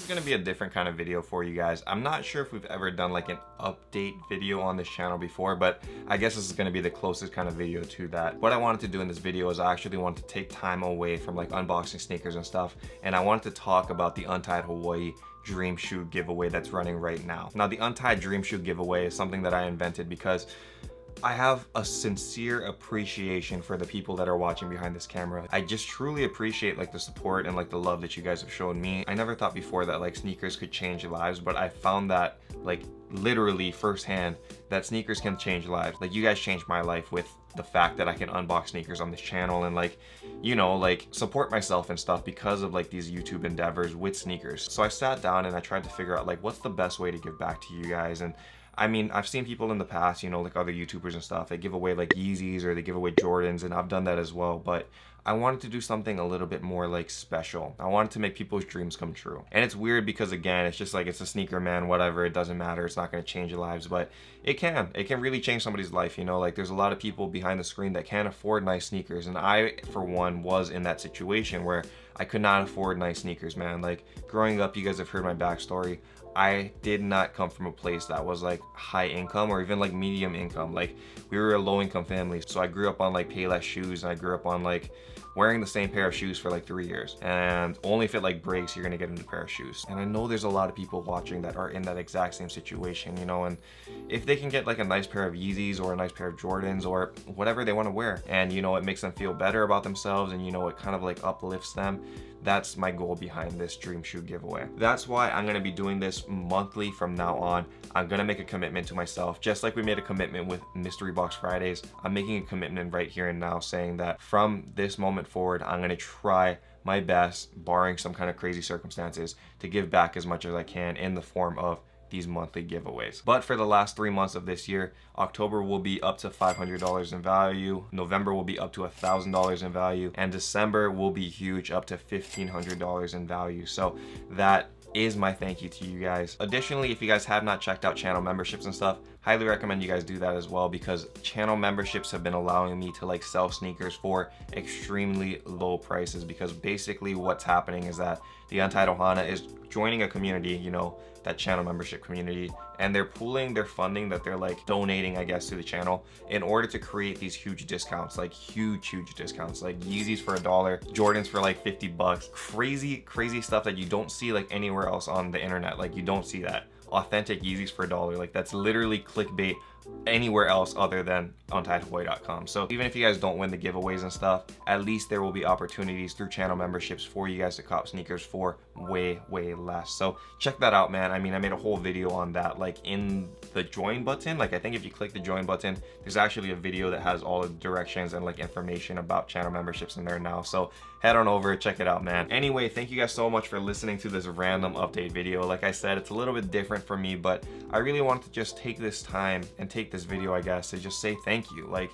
gonna be a different kind of video for you guys. I'm not sure if we've ever done like an update video on this channel before, but I guess this is gonna be the closest kind of video to that. What I wanted to do in this video is I actually wanted to take time away from like unboxing sneakers and stuff, and I wanted to talk about the Untied Hawaii Dream Shoe giveaway that's running right now. Now, the Untied Dream Shoe giveaway is something that I invented because I have a sincere appreciation for the people that are watching behind this camera. I just truly appreciate like the support and like the love that you guys have shown me. I never thought before that like sneakers could change lives, but I found that like literally firsthand that sneakers can change lives. Like, you guys changed my life with the fact that I can unbox sneakers on this channel and like, you know, like support myself and stuff because of like these YouTube endeavors with sneakers. So I sat down and I tried to figure out like what's the best way to give back to you guys. And I mean, I've seen people in the past, you know, like other YouTubers and stuff, they give away like Yeezys or they give away Jordans, and I've done that as well, but I wanted to do something a little bit more like special. I wanted to make people's dreams come true. And it's weird because again, it's just like, it's a sneaker, man, whatever, it doesn't matter, it's not going to change your lives, but it can really change somebody's life, you know. Like, there's a lot of people behind the screen that can't afford nice sneakers, and I, for one, was in that situation where I could not afford nice sneakers, man. Like, growing up, you guys have heard my backstory. I did not come from a place that was like high income or even like medium income. Like, we were a low income family. So I grew up on like Payless shoes, and I grew up on like wearing the same pair of shoes for like 3 years. And only if it like breaks, you're gonna get a new pair of shoes. And I know there's a lot of people watching that are in that exact same situation, you know, and if they can get like a nice pair of Yeezys or a nice pair of Jordans or whatever they want to wear, and you know, it makes them feel better about themselves, and you know, it kind of like uplifts them, that's my goal behind this Dream Shoe giveaway. That's why I'm gonna be doing this monthly from now on. I'm gonna make a commitment to myself, just like we made a commitment with Mystery Box Fridays. I'm making a commitment right here and now, saying that from this moment forward, I'm gonna try my best, barring some kind of crazy circumstances, to give back as much as I can in the form of these monthly giveaways. But for the last 3 months of this year, October will be up to $500 in value, November will be up to $1,000 in value, and December will be huge, up to $1,500 in value. So that is my thank you to you guys. Additionally, if you guys have not checked out channel memberships and stuff, highly recommend you guys do that as well, because channel memberships have been allowing me to like sell sneakers for extremely low prices, because basically what's happening is that the Untied Ohana is joining a community, you know, that channel membership community, and they're pooling their funding that they're like donating, I guess, to the channel in order to create these huge discounts, like huge discounts, like Yeezys for $1, Jordans for like 50 bucks, crazy stuff that you don't see like anywhere else on the internet. Like, you don't see that. Authentic Yeezys for $1, like that's literally clickbait anywhere else other than untiedhawaii.com. So even if you guys don't win the giveaways and stuff, at least there will be opportunities through channel memberships for you guys to cop sneakers for way less. So check that out, man. I mean, I made a whole video on that, like in the join button. Like, I think if you click the join button, there's actually a video that has all the directions and like information about channel memberships in there now. So head on over, check it out, man. Anyway, thank you guys so much for listening to this random update video. Like I said, it's a little bit different for me, but I really wanted to just take this time and take this video, I guess, to just say thank you. Like,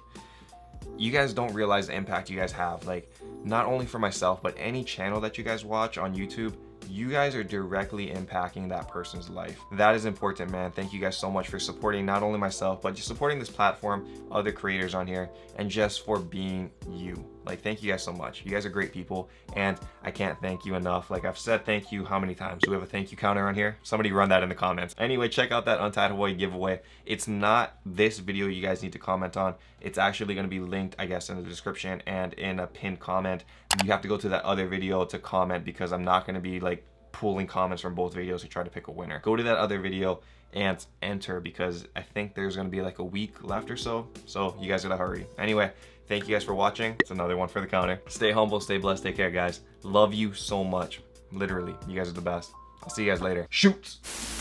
you guys don't realize the impact you guys have, like not only for myself, but any channel that you guys watch on YouTube. You guys are directly impacting that person's life. That is important, man. Thank you guys so much for supporting not only myself, but just supporting this platform, other creators on here, and just for being you. Like, thank you guys so much. You guys are great people, and I can't thank you enough. Like, I've said thank you how many times? Do we have a thank you counter on here? Somebody run that in the comments. Anyway, check out that Untied Hawaii giveaway. It's not this video you guys need to comment on. It's actually going to be linked, I guess, in the description and in a pinned comment. You have to go to that other video to comment, because I'm not going to be like pulling comments from both videos to try to pick a winner. Go to that other video and enter, because I think there's going to be like a week left or so. So you guys gotta hurry. Anyway, thank you guys for watching. It's another one for the counter. Stay humble, stay blessed, take care, guys. Love you so much. Literally, you guys are the best. I'll see you guys later. Shoot!